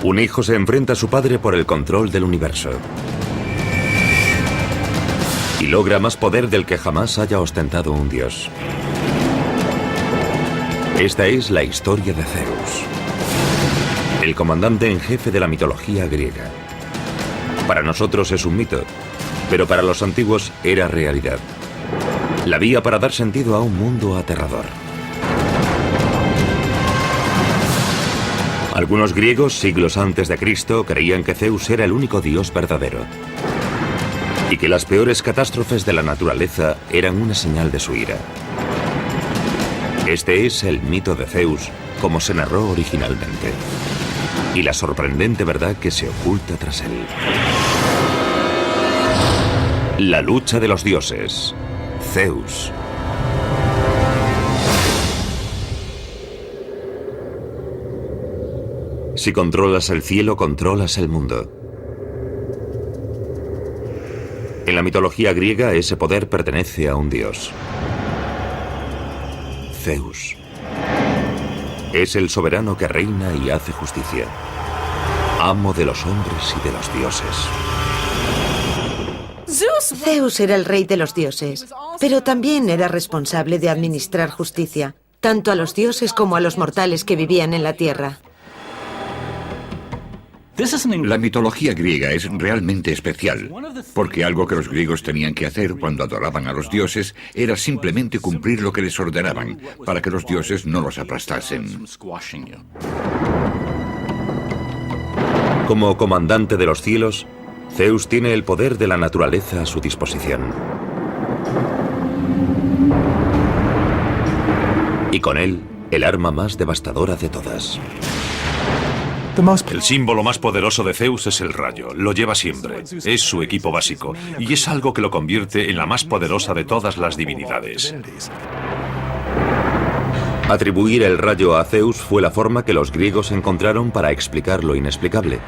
Un hijo se enfrenta a su padre por el control del universo. Y logra más poder del que jamás haya ostentado un dios. Esta es la historia de Zeus, el comandante en jefe de la mitología griega. Para nosotros es un mito, pero para los antiguos era realidad. La vía para dar sentido a un mundo aterrador. Algunos griegos, siglos antes de Cristo, creían que Zeus era el único dios verdadero y que las peores catástrofes de la naturaleza eran una señal de su ira. Este es el mito de Zeus, como se narró originalmente, y la sorprendente verdad que se oculta tras él. La lucha de los dioses. Zeus. Si controlas el cielo, controlas el mundo. En la mitología griega, ese poder pertenece a un dios. Zeus. Es el soberano que reina y hace justicia. Amo de los hombres y de los dioses. Zeus era el rey de los dioses, pero también era responsable de administrar justicia, tanto a los dioses como a los mortales que vivían en la tierra. La mitología griega es realmente especial, porque algo que los griegos tenían que hacer cuando adoraban a los dioses era simplemente cumplir lo que les ordenaban, para que los dioses no los aplastasen. Como comandante de los cielos, Zeus tiene el poder de la naturaleza a su disposición. Y con él, el arma más devastadora de todas. El símbolo más poderoso de Zeus es el rayo. Lo lleva siempre. Es su equipo básico. Y es algo que lo convierte en la más poderosa de todas las divinidades. Atribuir el rayo a Zeus fue la forma que los griegos encontraron para explicar lo inexplicable.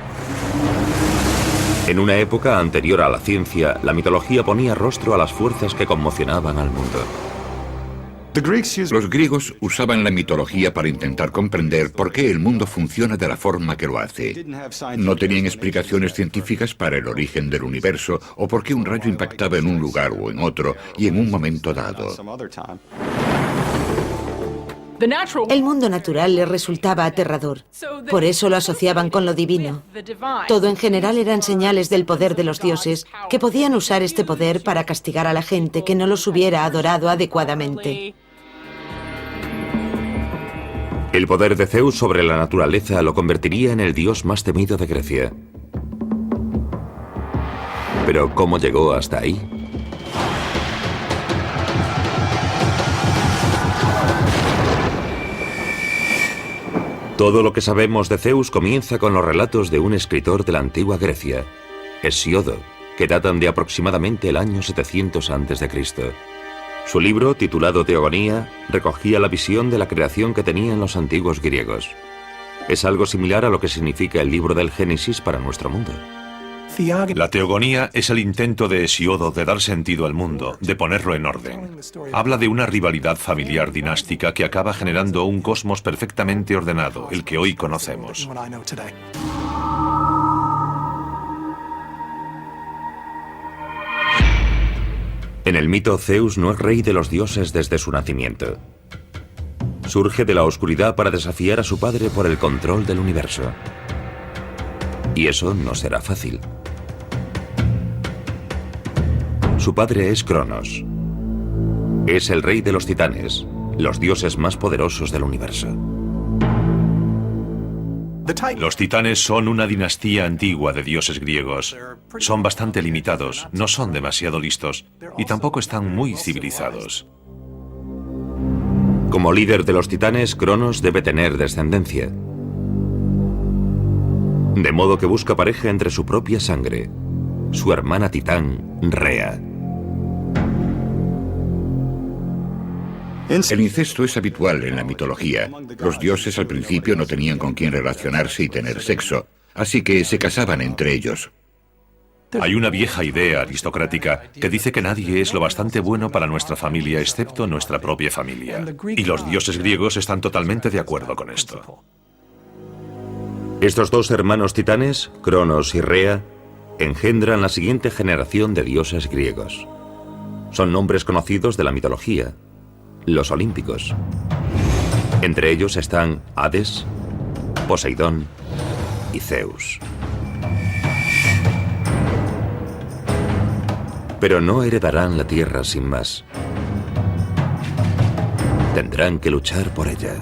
En una época anterior a la ciencia, la mitología ponía rostro a las fuerzas que conmocionaban al mundo. Los griegos usaban la mitología para intentar comprender por qué el mundo funciona de la forma que lo hace. No tenían explicaciones científicas para el origen del universo o por qué un rayo impactaba en un lugar o en otro y en un momento dado. El mundo natural les resultaba aterrador. Por eso lo asociaban con lo divino. Todo en general eran señales del poder de los dioses, que podían usar este poder para castigar a la gente que no los hubiera adorado adecuadamente. El poder de Zeus sobre la naturaleza lo convertiría en el dios más temido de Grecia. Pero ¿cómo llegó hasta ahí? Todo lo que sabemos de Zeus comienza con los relatos de un escritor de la antigua Grecia, Hesíodo, que datan de aproximadamente el año 700 a.C. Su libro, titulado Teogonía, recogía la visión de la creación que tenían los antiguos griegos. Es algo similar a lo que significa el libro del Génesis para nuestro mundo. La teogonía es el intento de Hesíodo de dar sentido al mundo, de ponerlo en orden. Habla de una rivalidad familiar dinástica que acaba generando un cosmos perfectamente ordenado, el que hoy conocemos. En el mito, Zeus no es rey de los dioses desde su nacimiento. Surge de la oscuridad para desafiar a su padre por el control del universo. Y eso no será fácil. Su padre es Cronos. Es el rey de los titanes, los dioses más poderosos del universo. Los titanes son una dinastía antigua de dioses griegos. Son bastante limitados, no son demasiado listos y tampoco están muy civilizados. Como líder de los titanes, Cronos debe tener descendencia. De modo que busca pareja entre su propia sangre, su hermana titán, Rea. El incesto es habitual en la mitología. Los dioses al principio no tenían con quién relacionarse y tener sexo, así que se casaban entre ellos. Hay una vieja idea aristocrática que dice que nadie es lo bastante bueno para nuestra familia excepto nuestra propia familia. Y los dioses griegos están totalmente de acuerdo con esto. Estos dos hermanos titanes, Cronos y Rea, engendran la siguiente generación de dioses griegos. Son nombres conocidos de la mitología, los olímpicos. Entre ellos están Hades, Poseidón y Zeus. Pero no heredarán la tierra sin más. Tendrán que luchar por ella.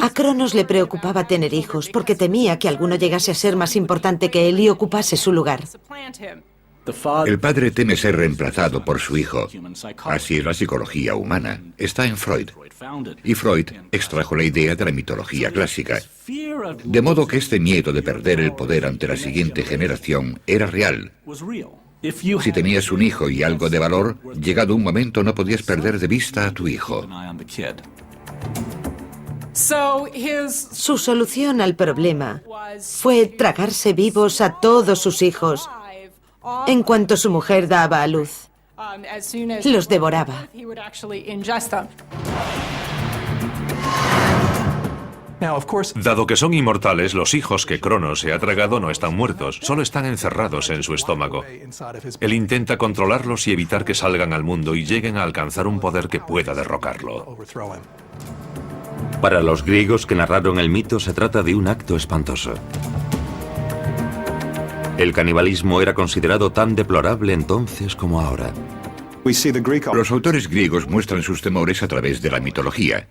A Cronos le preocupaba tener hijos porque temía que alguno llegase a ser más importante que él y ocupase su lugar. El padre teme ser reemplazado por su hijo. Así es la psicología humana. Está en Freud. Y Freud extrajo la idea de la mitología clásica. De modo que este miedo de perder el poder ante la siguiente generación era real. Si tenías un hijo y algo de valor, llegado un momento no podías perder de vista a tu hijo. Su solución al problema fue tragarse vivos a todos sus hijos en cuanto su mujer daba a luz. Los devoraba. Dado que son inmortales, los hijos que Cronos se ha tragado no están muertos, solo están encerrados en su estómago. Él intenta controlarlos y evitar que salgan al mundo y lleguen a alcanzar un poder que pueda derrocarlo. Para los griegos que narraron el mito se trata de un acto espantoso. El canibalismo era considerado tan deplorable entonces como ahora. Los autores griegos muestran sus temores a través de la mitología.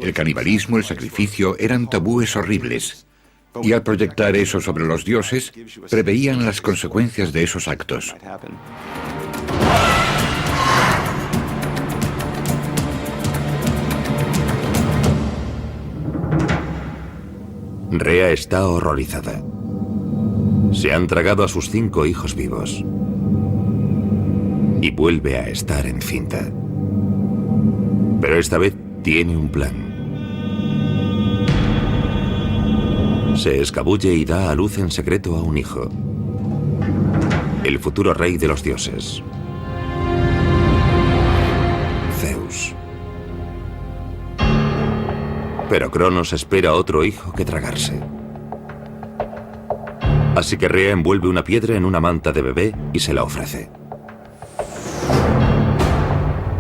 El canibalismo, el sacrificio, eran tabúes horribles. Y al proyectar eso sobre los dioses, preveían las consecuencias de esos actos. Rea está horrorizada. Se han tragado a sus 5 hijos vivos. Y vuelve a estar encinta. Pero esta vez tiene un plan. Se escabulle y da a luz en secreto a un hijo. El futuro rey de los dioses. Zeus. Pero Cronos espera otro hijo que tragarse. Así que Rea envuelve una piedra en una manta de bebé y se la ofrece.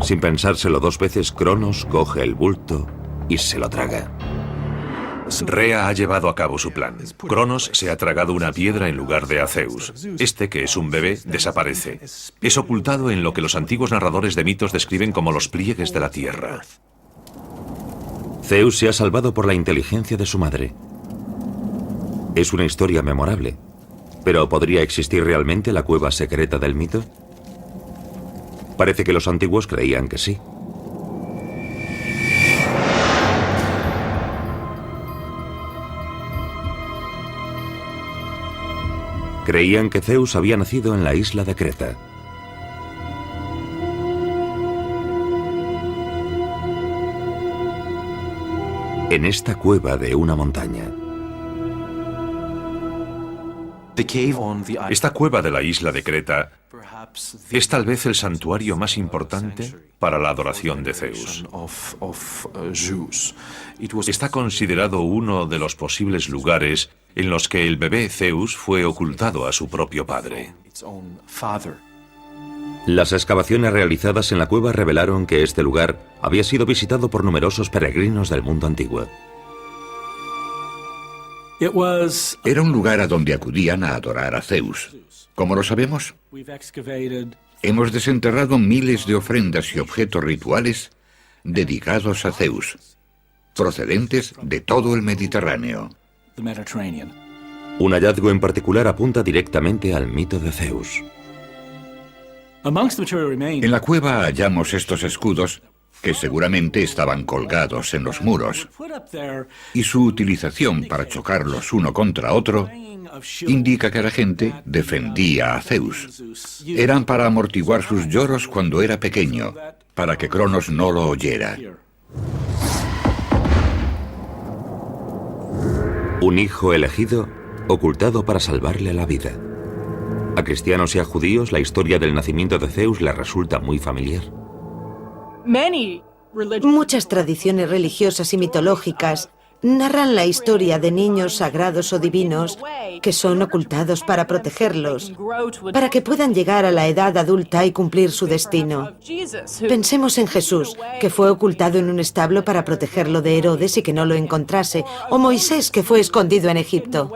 Sin pensárselo 2 veces, Cronos coge el bulto y se lo traga. Rea ha llevado a cabo su plan. Cronos se ha tragado una piedra en lugar de a Zeus. Este, que es un bebé, desaparece. Es ocultado en lo que los antiguos narradores de mitos describen como los pliegues de la tierra. Zeus se ha salvado por la inteligencia de su madre. Es una historia memorable, pero ¿podría existir realmente la cueva secreta del mito? Parece que los antiguos creían que sí. Creían que Zeus había nacido en la isla de Creta. En esta cueva de una montaña. Esta cueva de la isla de Creta es tal vez el santuario más importante para la adoración de Zeus. Está considerado uno de los posibles lugares en los que el bebé Zeus fue ocultado a su propio padre. Las excavaciones realizadas en la cueva revelaron que este lugar había sido visitado por numerosos peregrinos del mundo antiguo. Era un lugar a donde acudían a adorar a Zeus. ¿Cómo lo sabemos? Hemos desenterrado miles de ofrendas y objetos rituales dedicados a Zeus, procedentes de todo el Mediterráneo. Un hallazgo en particular apunta directamente al mito de Zeus. En la cueva hallamos estos escudos que seguramente estaban colgados en los muros, y su utilización para chocarlos uno contra otro indica que la gente defendía a Zeus. Eran para amortiguar sus lloros cuando era pequeño, para que Cronos no lo oyera. Un hijo elegido, ocultado para salvarle la vida. A cristianos y a judíos, la historia del nacimiento de Zeus les resulta muy familiar. Muchas tradiciones religiosas y mitológicas narran la historia de niños sagrados o divinos que son ocultados para protegerlos, para que puedan llegar a la edad adulta y cumplir su destino. Pensemos en Jesús, que fue ocultado en un establo para protegerlo de Herodes y que no lo encontrase, o Moisés, que fue escondido en Egipto.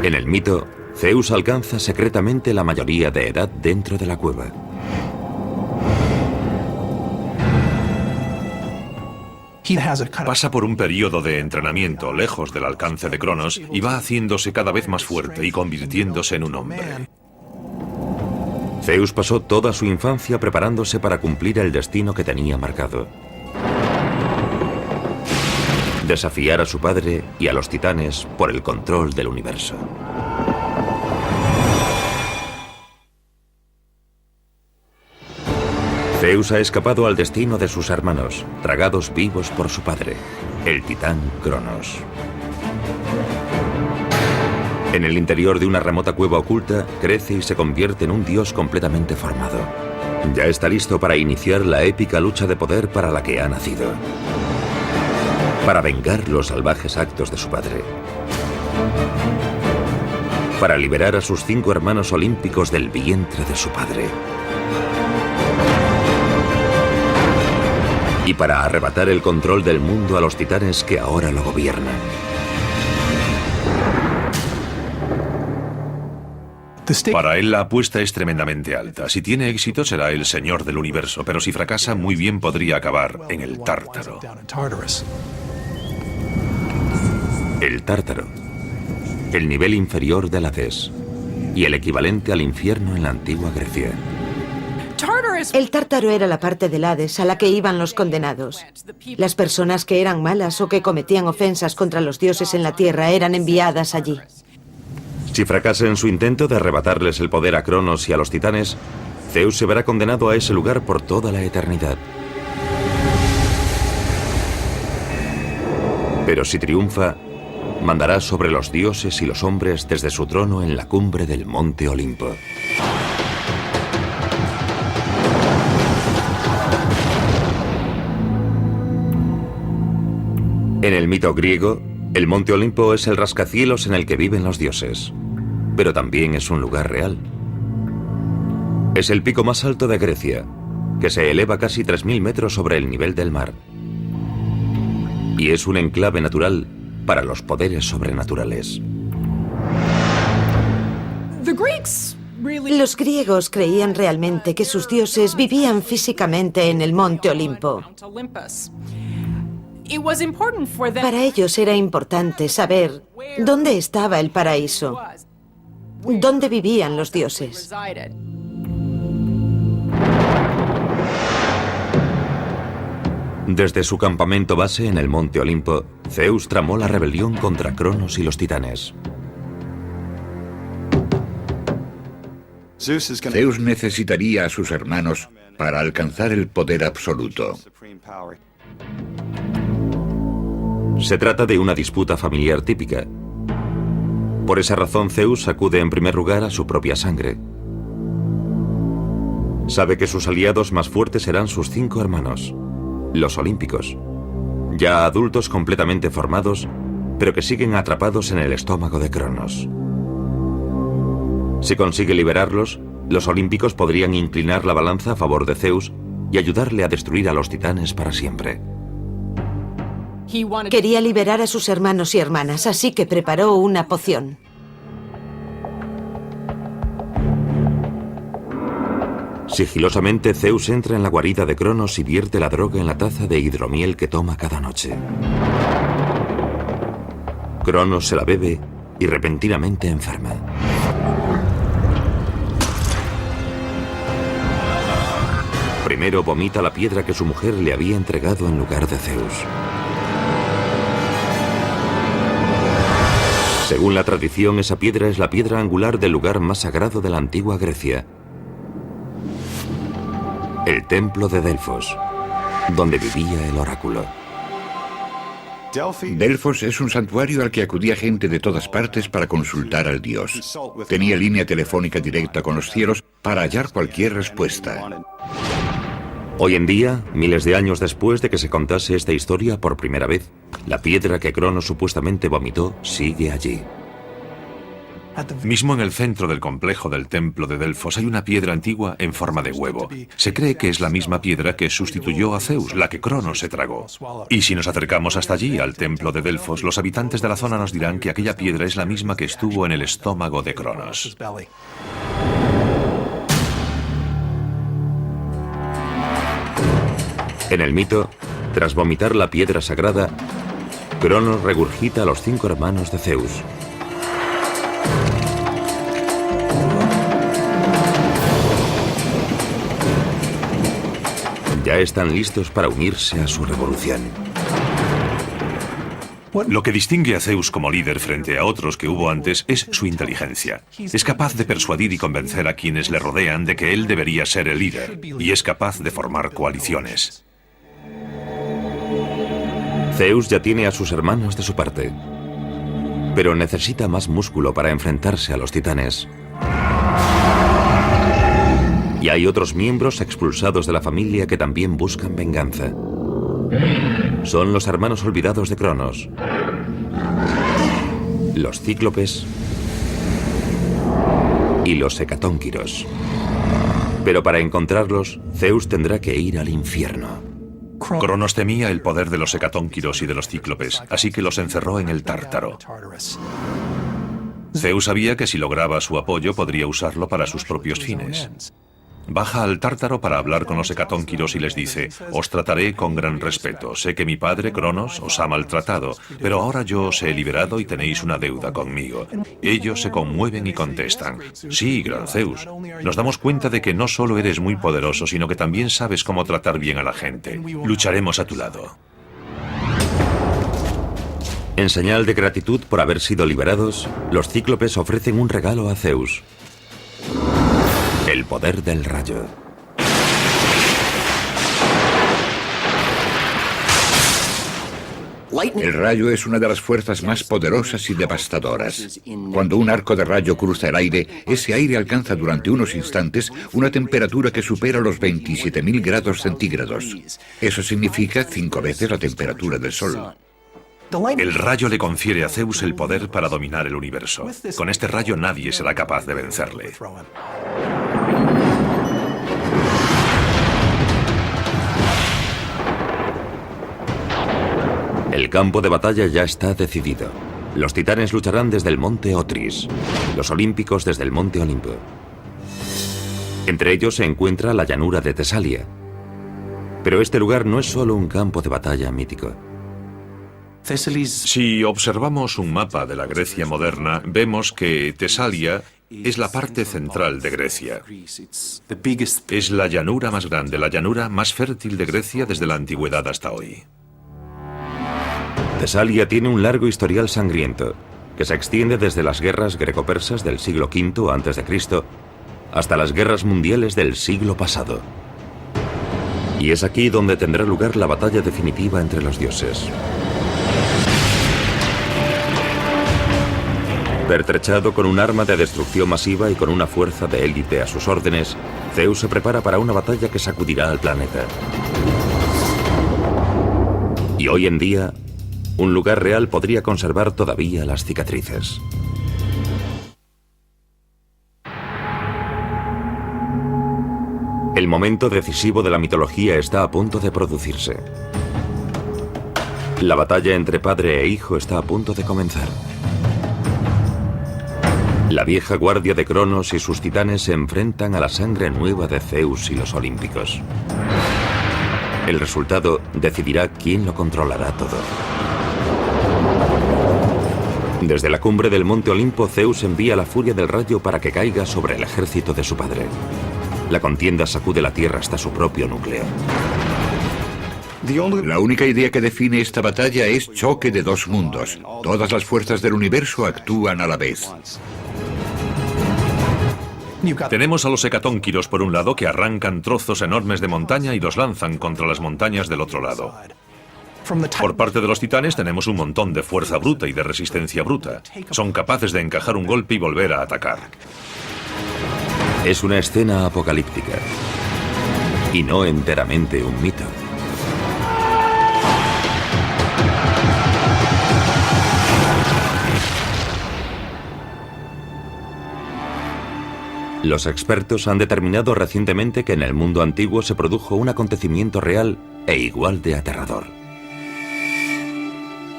En el mito, Zeus alcanza secretamente la mayoría de edad dentro de la cueva. Pasa por un periodo de entrenamiento lejos del alcance de Cronos y va haciéndose cada vez más fuerte y convirtiéndose en un hombre. Zeus pasó toda su infancia preparándose para cumplir el destino que tenía marcado. Desafiar a su padre y a los titanes por el control del universo. Zeus ha escapado al destino de sus hermanos, tragados vivos por su padre, el titán Cronos. En el interior de una remota cueva oculta, crece y se convierte en un dios completamente formado. Ya está listo para iniciar la épica lucha de poder para la que ha nacido. Para vengar los salvajes actos de su padre. Para liberar a sus 5 hermanos olímpicos del vientre de su padre. Y para arrebatar el control del mundo a los titanes que ahora lo gobiernan. Para él la apuesta es tremendamente alta. Si tiene éxito será el señor del universo, pero si fracasa muy bien podría acabar en el Tártaro. El Tártaro, el nivel inferior del Hades y el equivalente al infierno en la antigua Grecia. El Tártaro era la parte del Hades a la que iban los condenados. Las personas que eran malas o que cometían ofensas contra los dioses en la tierra eran enviadas allí. Si fracasa en su intento de arrebatarles el poder a Cronos y a los titanes, Zeus se verá condenado a ese lugar por toda la eternidad. Pero si triunfa, mandará sobre los dioses y los hombres desde su trono en la cumbre del monte Olimpo. En el mito griego, el monte Olimpo es el rascacielos en el que viven los dioses, pero también es un lugar real. Es el pico más alto de Grecia, que se eleva casi 3000 metros sobre el nivel del mar. Y es un enclave natural para los poderes sobrenaturales. Los griegos creían realmente que sus dioses vivían físicamente en el monte Olimpo. Para ellos era importante saber dónde estaba el paraíso, dónde vivían los dioses. Desde su campamento base en el monte Olimpo, Zeus tramó la rebelión contra Cronos y los titanes. Zeus necesitaría a sus hermanos para alcanzar el poder absoluto. Se trata de una disputa familiar típica. Por esa razón, Zeus acude en primer lugar a su propia sangre. Sabe que sus aliados más fuertes serán sus 5 hermanos, los olímpicos, ya adultos completamente formados, pero que siguen atrapados en el estómago de Cronos. Si consigue liberarlos, los olímpicos podrían inclinar la balanza a favor de Zeus y ayudarle a destruir a los titanes para siempre. Quería liberar a sus hermanos y hermanas, así que preparó una poción. Sigilosamente, Zeus entra en la guarida de Cronos y vierte la droga en la taza de hidromiel que toma cada noche. Cronos se la bebe y repentinamente enferma. Primero vomita la piedra que su mujer le había entregado en lugar de Zeus. Según la tradición, esa piedra es la piedra angular del lugar más sagrado de la antigua Grecia, el templo de Delfos, donde vivía el oráculo. Delfos es un santuario al que acudía gente de todas partes para consultar al dios. Tenía línea telefónica directa con los cielos para hallar cualquier respuesta. Hoy en día, miles de años después de que se contase esta historia por primera vez, la piedra que Cronos supuestamente vomitó sigue allí. Mismo en el centro del complejo del templo de Delfos hay una piedra antigua en forma de huevo. Se cree que es la misma piedra que sustituyó a Zeus, la que Cronos se tragó. Y si nos acercamos hasta allí, al templo de Delfos, los habitantes de la zona nos dirán que aquella piedra es la misma que estuvo en el estómago de Cronos. En el mito, tras vomitar la piedra sagrada, Cronos regurgita a los 5 hermanos de Zeus. Ya están listos para unirse a su revolución. Lo que distingue a Zeus como líder frente a otros que hubo antes es su inteligencia. Es capaz de persuadir y convencer a quienes le rodean de que él debería ser el líder, y es capaz de formar coaliciones. Zeus ya tiene a sus hermanos de su parte, pero necesita más músculo para enfrentarse a los titanes. Y hay otros miembros expulsados de la familia que también buscan venganza. Son los hermanos olvidados de Cronos, los cíclopes y los hecatónquiros. Pero para encontrarlos, Zeus tendrá que ir al infierno. Cronos temía el poder de los hecatónquiros y de los cíclopes, así que los encerró en el Tártaro. Zeus sabía que si lograba su apoyo podría usarlo para sus propios fines. Baja al Tártaro para hablar con los hecatónquiros y les dice: os trataré con gran respeto. Sé que mi padre, Cronos, os ha maltratado, pero ahora yo os he liberado y tenéis una deuda conmigo. Ellos se conmueven y contestan: sí, gran Zeus. Nos damos cuenta de que no solo eres muy poderoso, sino que también sabes cómo tratar bien a la gente. Lucharemos a tu lado. En señal de gratitud por haber sido liberados, los cíclopes ofrecen un regalo a Zeus: el poder del rayo. El rayo es una de las fuerzas más poderosas y devastadoras. Cuando un arco de rayo cruza el aire, ese aire alcanza durante unos instantes una temperatura que supera los 27.000 grados centígrados. Eso significa 5 veces la temperatura del Sol. El rayo le confiere a Zeus el poder para dominar el universo. Con este rayo nadie será capaz de vencerle. El campo de batalla ya está decidido. Los titanes lucharán desde el monte Otris, los olímpicos desde el monte Olimpo. Entre ellos se encuentra la llanura de Tesalia. Pero este lugar no es solo un campo de batalla mítico. Si observamos un mapa de la Grecia moderna, vemos que Tesalia es la parte central de Grecia. Es la llanura más grande, la llanura más fértil de Grecia desde la antigüedad hasta hoy. Tesalia tiene un largo historial sangriento, que se extiende desde las guerras greco-persas del siglo V a.C. hasta las guerras mundiales del siglo pasado. Y es aquí donde tendrá lugar la batalla definitiva entre los dioses. Pertrechado con un arma de destrucción masiva y con una fuerza de élite a sus órdenes, Zeus se prepara para una batalla que sacudirá al planeta. Y hoy en día, un lugar real podría conservar todavía las cicatrices. El momento decisivo de la mitología está a punto de producirse. La batalla entre padre e hijo está a punto de comenzar. La vieja guardia de Cronos y sus titanes se enfrentan a la sangre nueva de Zeus y los olímpicos. El resultado decidirá quién lo controlará todo. Desde la cumbre del monte Olimpo, Zeus envía la furia del rayo para que caiga sobre el ejército de su padre. La contienda sacude la tierra hasta su propio núcleo. La única idea que define esta batalla es choque de dos mundos. Todas las fuerzas del universo actúan a la vez. Tenemos a los hecatónquiros por un lado, que arrancan trozos enormes de montaña y los lanzan contra las montañas del otro lado. Por parte de los titanes tenemos un montón de fuerza bruta y de resistencia bruta. Son capaces de encajar un golpe y volver a atacar. Es una escena apocalíptica y no enteramente un mito. Los expertos han determinado recientemente que en el mundo antiguo se produjo un acontecimiento real e igual de aterrador.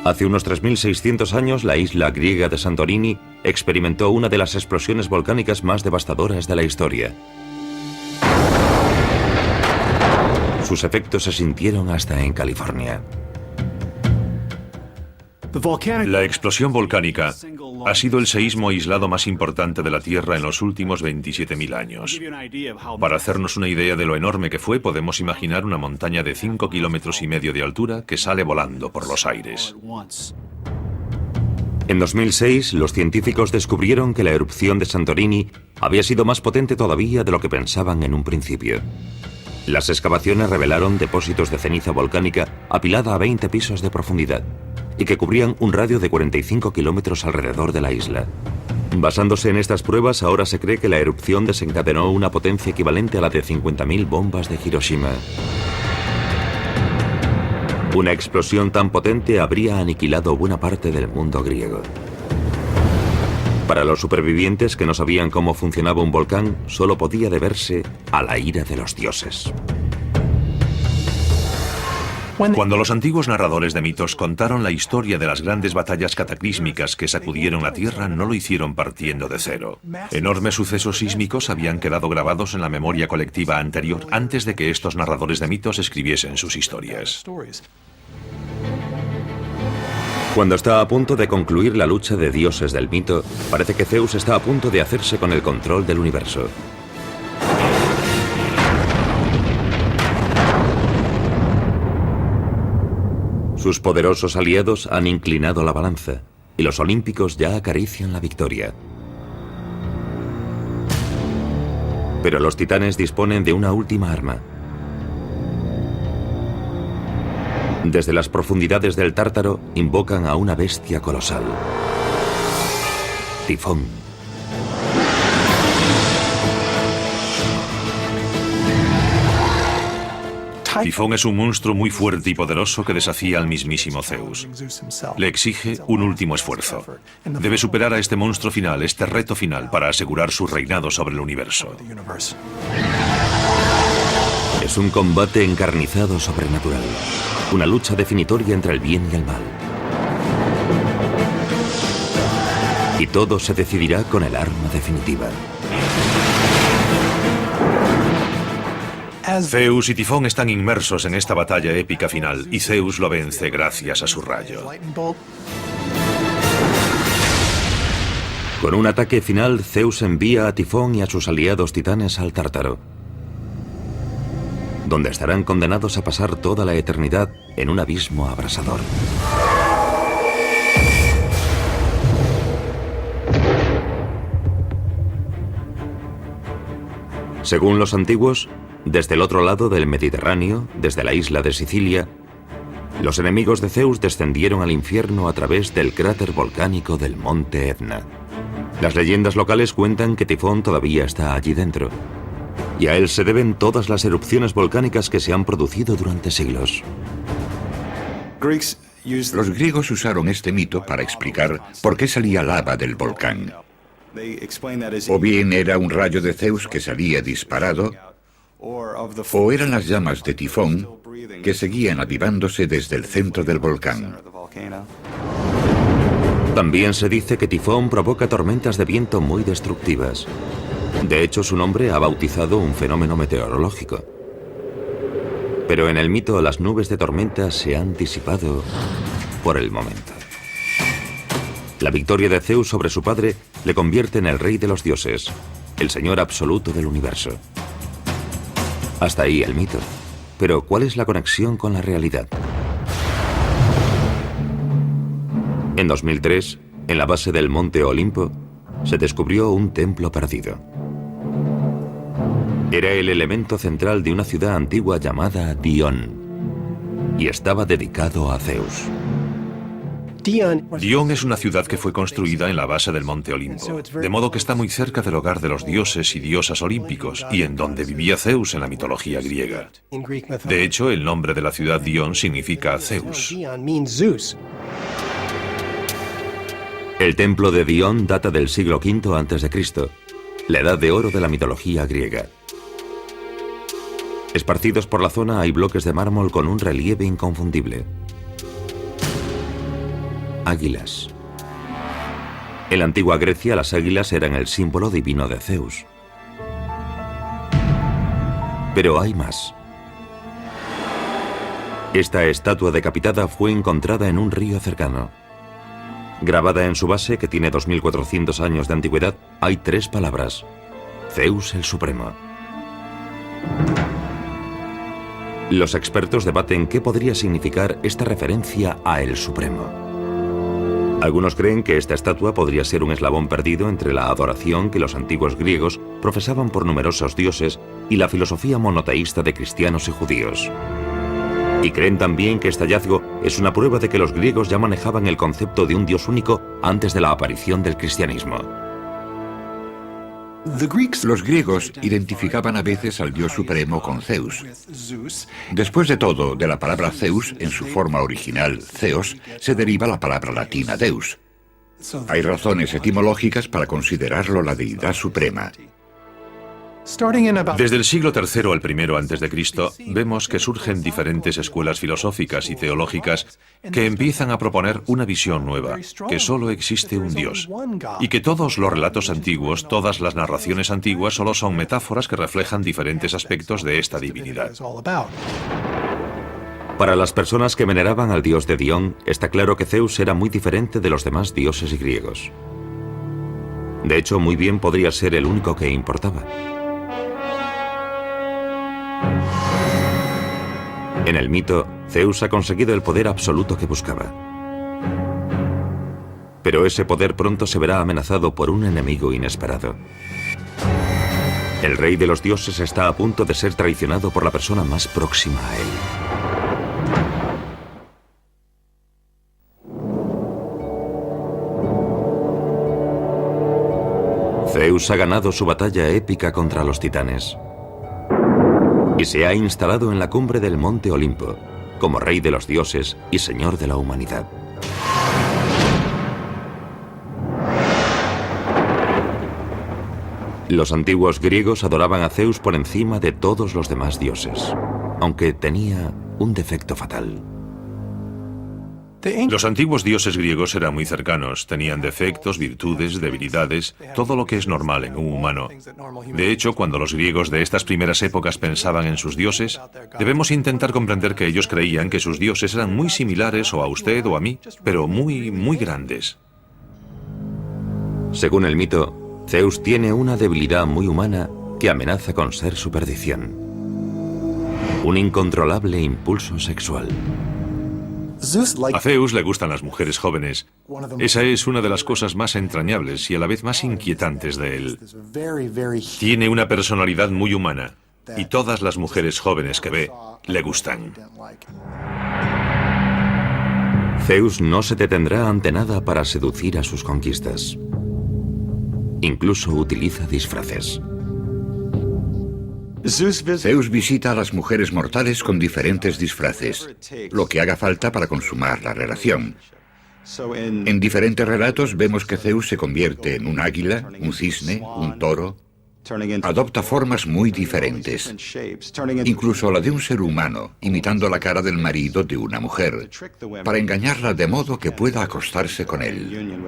Hace unos 3.600 años, la isla griega de Santorini experimentó una de las explosiones volcánicas más devastadoras de la historia. Sus efectos se sintieron hasta en California. La explosión volcánica ha sido el seísmo aislado más importante de la Tierra en los últimos 27.000 años. Para hacernos una idea de lo enorme que fue, podemos imaginar una montaña de 5,5 kilómetros de altura que sale volando por los aires. En 2006, los científicos descubrieron que la erupción de Santorini había sido más potente todavía de lo que pensaban en un principio. Las excavaciones revelaron depósitos de ceniza volcánica apilada a 20 pisos de profundidad y que cubrían un radio de 45 kilómetros alrededor de la isla. Basándose en estas pruebas, ahora se cree que la erupción desencadenó una potencia equivalente a la de 50.000 bombas de Hiroshima. Una explosión tan potente habría aniquilado buena parte del mundo griego. Para los supervivientes que no sabían cómo funcionaba un volcán, solo podía deberse a la ira de los dioses. Cuando los antiguos narradores de mitos contaron la historia de las grandes batallas cataclísmicas que sacudieron la Tierra, no lo hicieron partiendo de cero. Enormes sucesos sísmicos habían quedado grabados en la memoria colectiva anterior antes de que estos narradores de mitos escribiesen sus historias. Cuando está a punto de concluir la lucha de dioses del mito, parece que Zeus está a punto de hacerse con el control del universo. Sus poderosos aliados han inclinado la balanza y los olímpicos ya acarician la victoria. Pero los titanes disponen de una última arma. Desde las profundidades del Tártaro invocan a una bestia colosal: Tifón. Tifón es un monstruo muy fuerte y poderoso que desafía al mismísimo Zeus. Le exige un último esfuerzo. Debe superar a este monstruo final, este reto final, para asegurar su reinado sobre el universo. Es un combate encarnizado sobrenatural. Una lucha definitoria entre el bien y el mal. Y todo se decidirá con el arma definitiva. Zeus y Tifón están inmersos en esta batalla épica final y Zeus lo vence gracias a su rayo. Con un ataque final, Zeus envía a Tifón y a sus aliados titanes al Tártaro, donde estarán condenados a pasar toda la eternidad en un abismo abrasador. Según los antiguos, desde el otro lado del Mediterráneo, desde la isla de Sicilia, los enemigos de Zeus descendieron al infierno a través del cráter volcánico del monte Etna. Las leyendas locales cuentan que Tifón todavía está allí dentro, y a él se deben todas las erupciones volcánicas que se han producido durante siglos. Los griegos usaron este mito para explicar por qué salía lava del volcán. O bien era un rayo de Zeus que salía disparado, o eran las llamas de Tifón que seguían avivándose desde el centro del volcán. También se dice que Tifón provoca tormentas de viento muy destructivas. De hecho, su nombre ha bautizado un fenómeno meteorológico. Pero en el mito, las nubes de tormenta se han disipado por el momento. La victoria de Zeus sobre su padre le convierte en el rey de los dioses, el señor absoluto del universo. Hasta ahí el mito. Pero ¿cuál es la conexión con la realidad? En 2003, en la base del monte Olimpo, se descubrió un templo perdido. Era el elemento central de una ciudad antigua llamada Dión. y estaba dedicado a Zeus. Dion es una ciudad que fue construida en la base del monte Olimpo, de modo que está muy cerca del hogar de los dioses y diosas olímpicos y en donde vivía Zeus en la mitología griega. De hecho, el nombre de la ciudad Dion significa Zeus. El templo de Dion data del siglo V a.C., la edad de oro de la mitología griega. Esparcidos por la zona hay bloques de mármol con un relieve inconfundible. Águilas. En la antigua Grecia, las águilas eran el símbolo divino de Zeus. Pero hay más. Esta estatua decapitada fue encontrada en un río cercano. Grabada en su base, que tiene 2400 años de antigüedad, hay 3 palabras: Zeus el Supremo. Los expertos debaten qué podría significar esta referencia a el Supremo. Algunos creen que esta estatua podría ser un eslabón perdido entre la adoración que los antiguos griegos profesaban por numerosos dioses y la filosofía monoteísta de cristianos y judíos. Y creen también que este hallazgo es una prueba de que los griegos ya manejaban el concepto de un dios único antes de la aparición del cristianismo. Los griegos identificaban a veces al dios supremo con Zeus. Después de todo, de la palabra Zeus, en su forma original, Zeos, se deriva la palabra latina Deus. Hay razones etimológicas para considerarlo la deidad suprema. Desde el siglo III al I a.C., vemos que surgen diferentes escuelas filosóficas y teológicas que empiezan a proponer una visión nueva, que solo existe un Dios, y que todos los relatos antiguos, todas las narraciones antiguas solo son metáforas que reflejan diferentes aspectos de esta divinidad. Para las personas que veneraban al dios de Dion, está claro que Zeus era muy diferente de los demás dioses griegos. De hecho, muy bien podría ser el único que importaba. En el mito, Zeus ha conseguido el poder absoluto que buscaba. Pero ese poder pronto se verá amenazado por un enemigo inesperado. El rey de los dioses está a punto de ser traicionado por la persona más próxima a él. Zeus ha ganado su batalla épica contra los titanes y se ha instalado en la cumbre del monte Olimpo, como rey de los dioses y señor de la humanidad. Los antiguos griegos adoraban a Zeus por encima de todos los demás dioses, aunque tenía un defecto fatal. Los antiguos dioses griegos eran muy cercanos, tenían defectos, virtudes, debilidades, todo lo que es normal en un humano. De hecho, cuando los griegos de estas primeras épocas pensaban en sus dioses, debemos intentar comprender que ellos creían que sus dioses eran muy similares o a usted o a mí, pero muy, muy grandes. Según el mito, Zeus tiene una debilidad muy humana que amenaza con ser su perdición. Un incontrolable impulso sexual. A Zeus le gustan las mujeres jóvenes. Esa es una de las cosas más entrañables y a la vez más inquietantes de él. Tiene una personalidad muy humana y todas las mujeres jóvenes que ve le gustan. Zeus no se detendrá ante nada para seducir a sus conquistas. Incluso utiliza disfraces. Zeus visita a las mujeres mortales con diferentes disfraces, lo que haga falta para consumar la relación. En diferentes relatos vemos que Zeus se convierte en un águila, un cisne, un toro. Adopta formas muy diferentes, incluso la de un ser humano, imitando la cara del marido de una mujer, para engañarla de modo que pueda acostarse con él.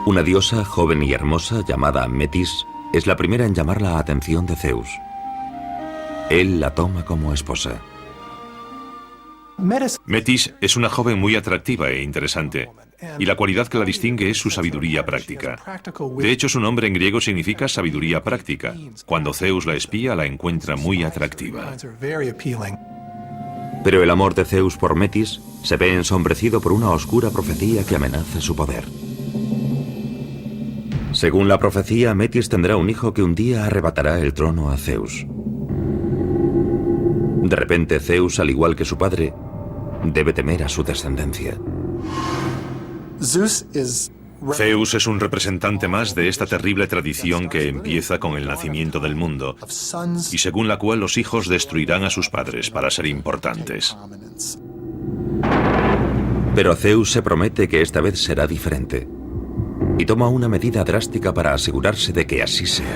Una diosa joven y hermosa llamada Metis es la primera en llamar la atención de Zeus. Él la toma como esposa. Metis es una joven muy atractiva e interesante, y la cualidad que la distingue es su sabiduría práctica. De hecho, su nombre en griego significa sabiduría práctica. Cuando Zeus la espía, la encuentra muy atractiva. Pero el amor de Zeus por Metis se ve ensombrecido por una oscura profecía que amenaza su poder. Según la profecía, Metis tendrá un hijo que un día arrebatará el trono a Zeus. De repente, Zeus, al igual que su padre, debe temer a su descendencia. Zeus es un representante más de esta terrible tradición que empieza con el nacimiento del mundo y según la cual los hijos destruirán a sus padres para ser importantes. Pero Zeus se promete que esta vez será diferente y toma una medida drástica para asegurarse de que así sea.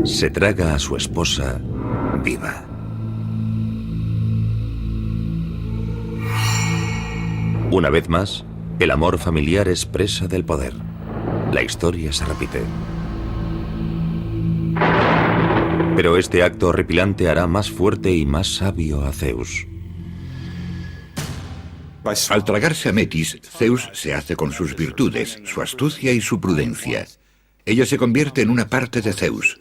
Se traga a su esposa viva. Una vez más, el amor familiar es presa del poder. La historia se repite. Pero este acto horripilante hará más fuerte y más sabio a Zeus. Al tragarse a Metis, Zeus se hace con sus virtudes, su astucia y su prudencia. Ella se convierte en una parte de Zeus.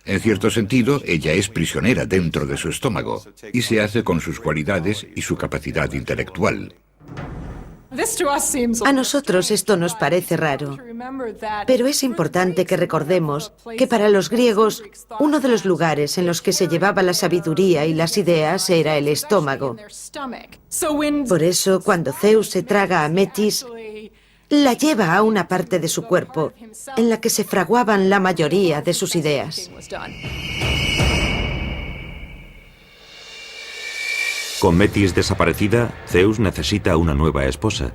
En cierto sentido, ella es prisionera dentro de su estómago y se hace con sus cualidades y su capacidad intelectual. A nosotros esto nos parece raro, pero es importante que recordemos que para los griegos uno de los lugares en los que se llevaba la sabiduría y las ideas era el estómago. Por eso, cuando Zeus se traga a Metis, la lleva a una parte de su cuerpo en la que se fraguaban la mayoría de sus ideas. Con Metis desaparecida, Zeus necesita una nueva esposa.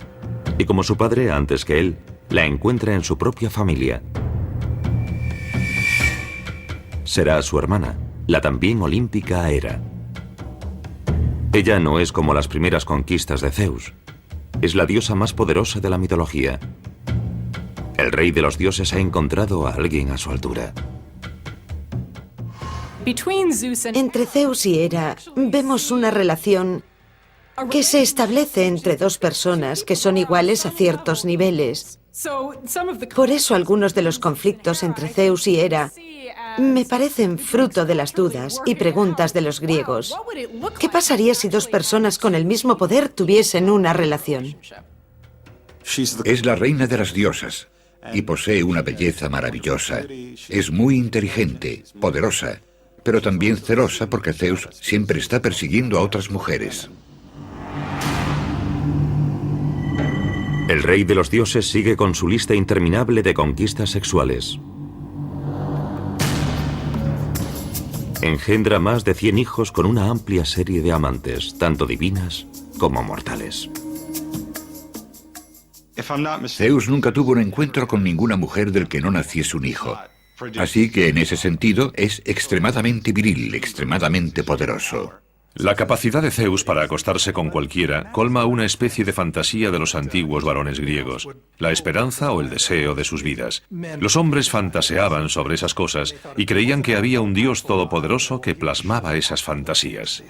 Y como su padre, antes que él, la encuentra en su propia familia. Será su hermana, la también olímpica Hera. Ella no es como las primeras conquistas de Zeus. Es la diosa más poderosa de la mitología. El rey de los dioses ha encontrado a alguien a su altura. Entre Zeus y Hera vemos una relación que se establece entre dos personas que son iguales a ciertos niveles. Por eso algunos de los conflictos entre Zeus y Hera me parecen fruto de las dudas y preguntas de los griegos. ¿Qué pasaría si dos personas con el mismo poder tuviesen una relación? Es la reina de las diosas y posee una belleza maravillosa. Es muy inteligente, poderosa, pero también celosa porque Zeus siempre está persiguiendo a otras mujeres. El rey de los dioses sigue con su lista interminable de conquistas sexuales. Engendra más de 100 hijos con una amplia serie de amantes, tanto divinas como mortales. Zeus nunca tuvo un encuentro con ninguna mujer del que no naciese un hijo. Así que en ese sentido es extremadamente viril, extremadamente poderoso. La capacidad de Zeus para acostarse con cualquiera colma una especie de fantasía de los antiguos varones griegos, la esperanza o el deseo de sus vidas. Los hombres fantaseaban sobre esas cosas y creían que había un Dios todopoderoso que plasmaba esas fantasías.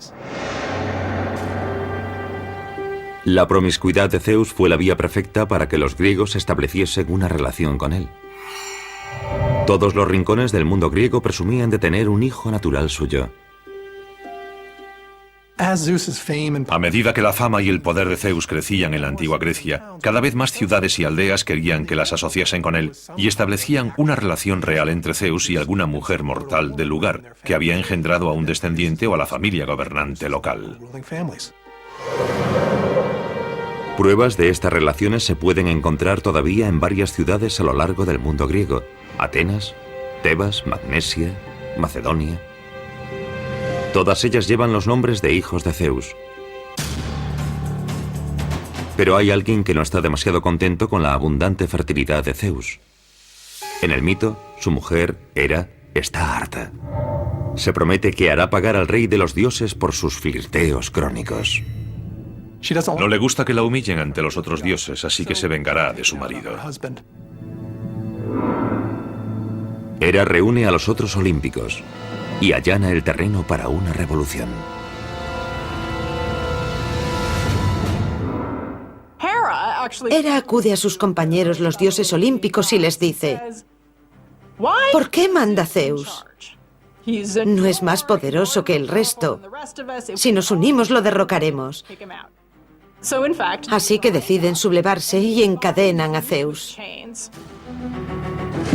La promiscuidad de Zeus fue la vía perfecta para que los griegos estableciesen una relación con él. Todos los rincones del mundo griego presumían de tener un hijo natural suyo. A medida que la fama y el poder de Zeus crecían en la antigua Grecia, cada vez más ciudades y aldeas querían que las asociasen con él y establecían una relación real entre Zeus y alguna mujer mortal del lugar, que había engendrado a un descendiente o a la familia gobernante local. Pruebas de estas relaciones se pueden encontrar todavía en varias ciudades a lo largo del mundo griego: Atenas, Tebas, Magnesia, Macedonia. Todas ellas llevan los nombres de hijos de Zeus. Pero hay alguien que no está demasiado contento con la abundante fertilidad de Zeus. En el mito, su mujer, Hera, está harta. Se promete que hará pagar al rey de los dioses por sus flirteos crónicos. No le gusta que la humillen ante los otros dioses, así que se vengará de su marido. Hera reúne a los otros olímpicos y allana el terreno para una revolución. Hera acude a sus compañeros los dioses olímpicos y les dice: ¿por qué manda Zeus? No es más poderoso que el resto. Si nos unimos lo derrocaremos. Así que deciden sublevarse y encadenan a Zeus.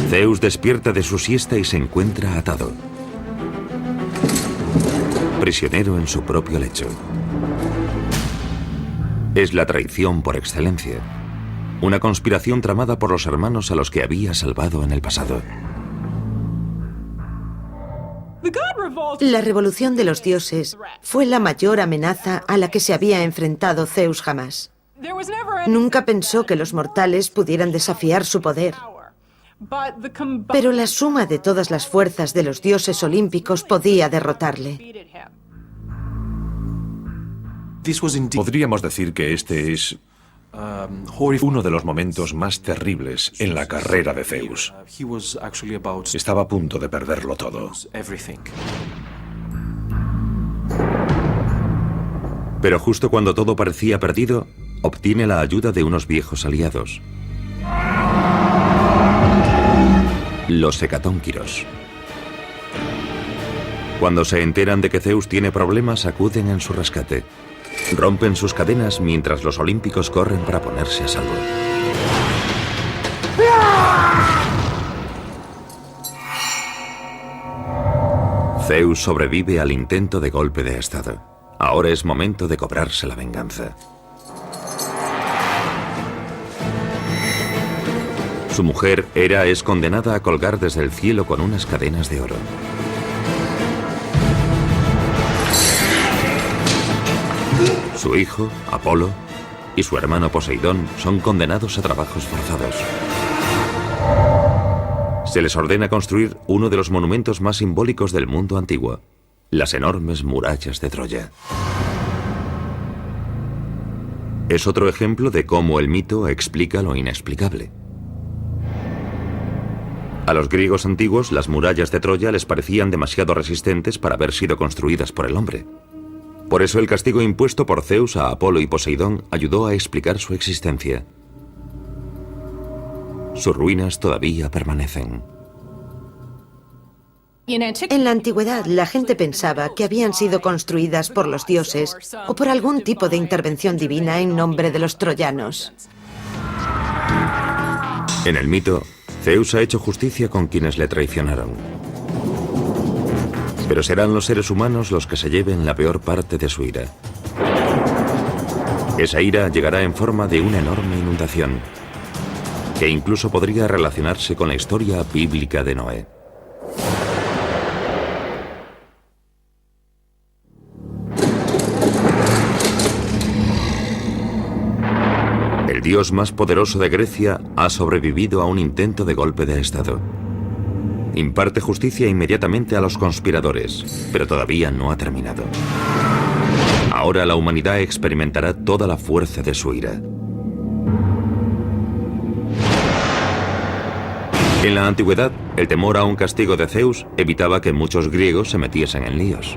Zeus despierta de su siesta y se encuentra atado, prisionero en su propio lecho. Es la traición por excelencia, una conspiración tramada por los hermanos a los que había salvado en el pasado. La revolución de los dioses fue la mayor amenaza a la que se había enfrentado Zeus jamás. Nunca pensó que los mortales pudieran desafiar su poder. Pero la suma de todas las fuerzas de los dioses olímpicos podía derrotarle. Podríamos decir que este es uno de los momentos más terribles en la carrera de Zeus. Estaba a punto de perderlo todo. Pero justo cuando todo parecía perdido, obtiene la ayuda de unos viejos aliados, los hecatónquiros. Cuando se enteran de que Zeus tiene problemas, acuden en su rescate. Rompen sus cadenas mientras los olímpicos corren para ponerse a salvo. Zeus sobrevive al intento de golpe de estado. Ahora es momento de cobrarse la venganza. Su mujer, Hera, es condenada a colgar desde el cielo con unas cadenas de oro. Su hijo, Apolo, y su hermano Poseidón son condenados a trabajos forzados. Se les ordena construir uno de los monumentos más simbólicos del mundo antiguo, las enormes murallas de Troya. Es otro ejemplo de cómo el mito explica lo inexplicable. A los griegos antiguos, las murallas de Troya les parecían demasiado resistentes para haber sido construidas por el hombre. Por eso el castigo impuesto por Zeus a Apolo y Poseidón ayudó a explicar su existencia. Sus ruinas todavía permanecen. En la antigüedad, la gente pensaba que habían sido construidas por los dioses o por algún tipo de intervención divina en nombre de los troyanos. En el mito, Zeus ha hecho justicia con quienes le traicionaron. Pero serán los seres humanos los que se lleven la peor parte de su ira. Esa ira llegará en forma de una enorme inundación, que incluso podría relacionarse con la historia bíblica de Noé. El dios más poderoso de Grecia ha sobrevivido a un intento de golpe de estado. Imparte justicia inmediatamente a los conspiradores, pero todavía no ha terminado. Ahora la humanidad experimentará toda la fuerza de su ira. En la antigüedad, el temor a un castigo de Zeus evitaba que muchos griegos se metiesen en líos.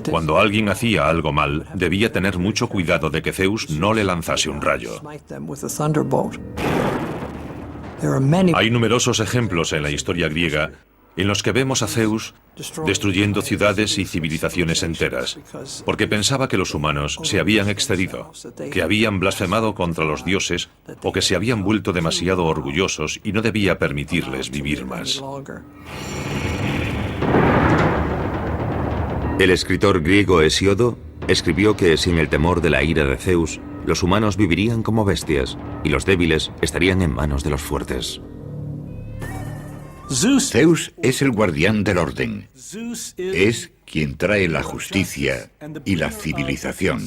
Cuando alguien hacía algo mal, debía tener mucho cuidado de que Zeus no le lanzase un rayo. Hay numerosos ejemplos en la historia griega en los que vemos a Zeus destruyendo ciudades y civilizaciones enteras, porque pensaba que los humanos se habían excedido, que habían blasfemado contra los dioses o que se habían vuelto demasiado orgullosos y no debía permitirles vivir más. El escritor griego Hesíodo escribió que sin el temor de la ira de Zeus, los humanos vivirían como bestias y los débiles estarían en manos de los fuertes. Zeus es el guardián del orden. Es quien trae la justicia y la civilización.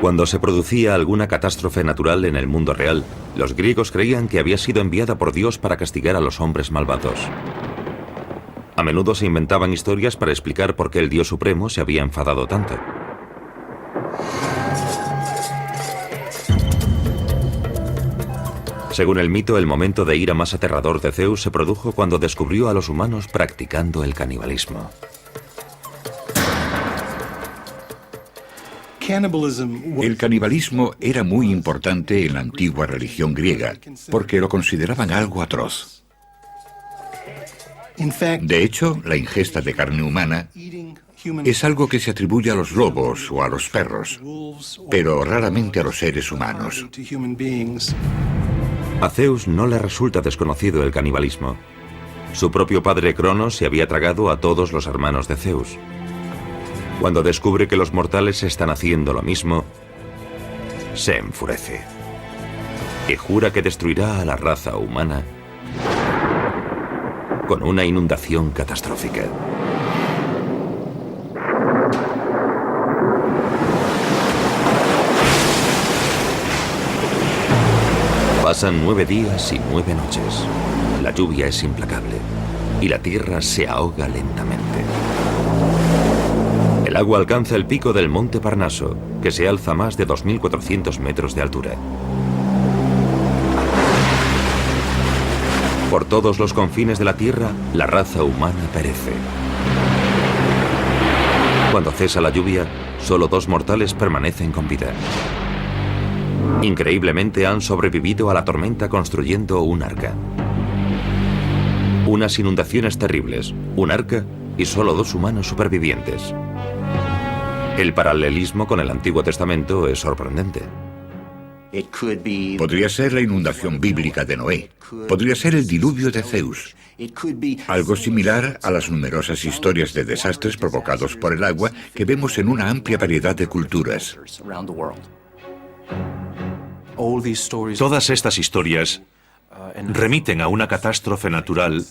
Cuando se producía alguna catástrofe natural en el mundo real, los griegos creían que había sido enviada por Dios para castigar a los hombres malvados. A menudo se inventaban historias para explicar por qué el Dios Supremo se había enfadado tanto. Según el mito, el momento de ira más aterrador de Zeus se produjo cuando descubrió a los humanos practicando el canibalismo. El canibalismo era muy importante en la antigua religión griega, porque lo consideraban algo atroz. De hecho, la ingesta de carne humana es algo que se atribuye a los lobos o a los perros, pero raramente a los seres humanos. A Zeus no le resulta desconocido el canibalismo. Su propio padre Cronos se había tragado a todos los hermanos de Zeus. Cuando descubre que los mortales están haciendo lo mismo, se enfurece y jura que destruirá a la raza humana con una inundación catastrófica. Pasan 9 días y 9 noches. La lluvia es implacable y la tierra se ahoga lentamente. El agua alcanza el pico del monte Parnaso, que se alza a más de 2.400 metros de altura. Por todos los confines de la tierra, la raza humana perece. Cuando cesa la lluvia, solo 2 mortales permanecen con vida. Increíblemente han sobrevivido a la tormenta construyendo un arca. Unas inundaciones terribles, un arca y solo 2 humanos supervivientes. El paralelismo con el Antiguo Testamento es sorprendente. Podría ser la inundación bíblica de Noé. Podría ser el diluvio de Zeus. Algo similar a las numerosas historias de desastres provocados por el agua que vemos en una amplia variedad de culturas. Todas estas historias remiten a una catástrofe natural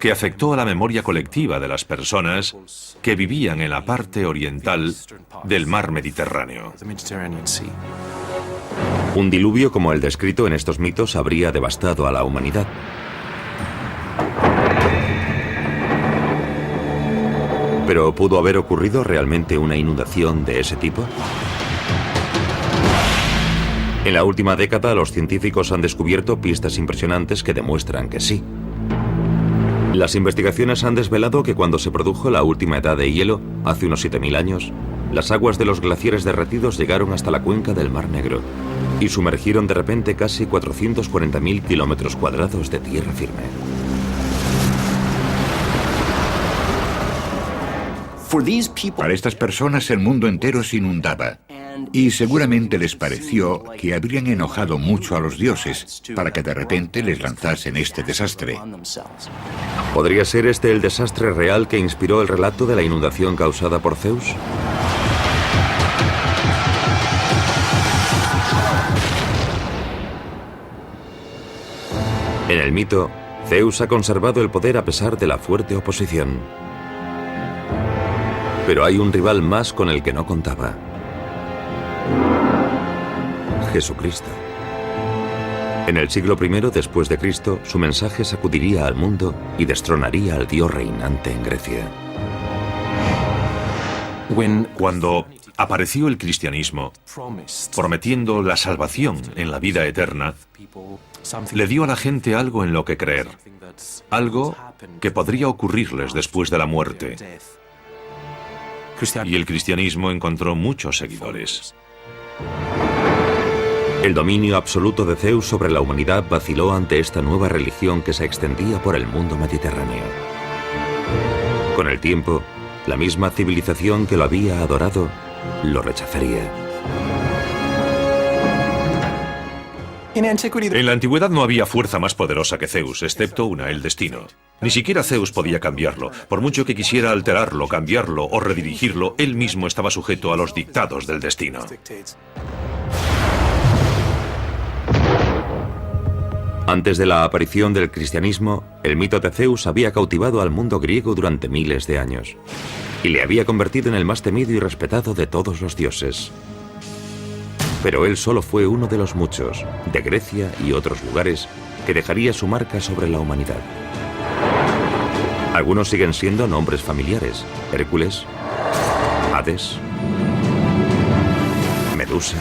que afectó a la memoria colectiva de las personas que vivían en la parte oriental del mar Mediterráneo. Un diluvio como el descrito en estos mitos habría devastado a la humanidad. ¿Pero pudo haber ocurrido realmente una inundación de ese tipo? En la última década, los científicos han descubierto pistas impresionantes que demuestran que sí. Las investigaciones han desvelado que cuando se produjo la última edad de hielo, hace unos 7.000 años, las aguas de los glaciares derretidos llegaron hasta la cuenca del Mar Negro y sumergieron de repente casi 440.000 kilómetros cuadrados de tierra firme. Para estas personas el mundo entero se inundaba y seguramente les pareció que habrían enojado mucho a los dioses para que de repente les lanzasen este desastre. ¿Podría ser este el desastre real que inspiró el relato de la inundación causada por Zeus? En el mito, Zeus ha conservado el poder a pesar de la fuerte oposición. Pero hay un rival más con el que no contaba. Jesucristo. En el siglo I después de Cristo, su mensaje sacudiría al mundo y destronaría al Dios reinante en Grecia. Cuando apareció el cristianismo, prometiendo la salvación en la vida eterna, le dio a la gente algo en lo que creer, algo que podría ocurrirles después de la muerte. Y el cristianismo encontró muchos seguidores. El dominio absoluto de Zeus sobre la humanidad vaciló ante esta nueva religión que se extendía por el mundo mediterráneo. Con el tiempo, la misma civilización que lo había adorado lo rechazaría. En la antigüedad no había fuerza más poderosa que Zeus, excepto una, el destino. Ni siquiera Zeus podía cambiarlo. Por mucho que quisiera alterarlo, cambiarlo o redirigirlo, él mismo estaba sujeto a los dictados del destino. Antes de la aparición del cristianismo, el mito de Zeus había cautivado al mundo griego durante miles de años y le había convertido en el más temido y respetado de todos los dioses. Pero él solo fue uno de los muchos, de Grecia y otros lugares, que dejaría su marca sobre la humanidad. Algunos siguen siendo nombres familiares: Hércules, Hades, Medusa.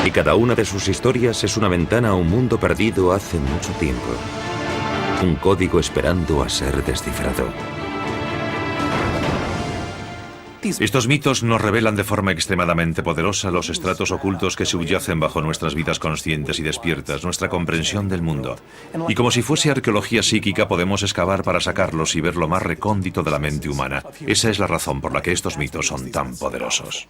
Y cada una de sus historias es una ventana a un mundo perdido hace mucho tiempo. Un código esperando a ser descifrado. Estos mitos nos revelan de forma extremadamente poderosa los estratos ocultos que subyacen bajo nuestras vidas conscientes y despiertas, nuestra comprensión del mundo. Y como si fuese arqueología psíquica, podemos excavar para sacarlos y ver lo más recóndito de la mente humana. Esa es la razón por la que estos mitos son tan poderosos.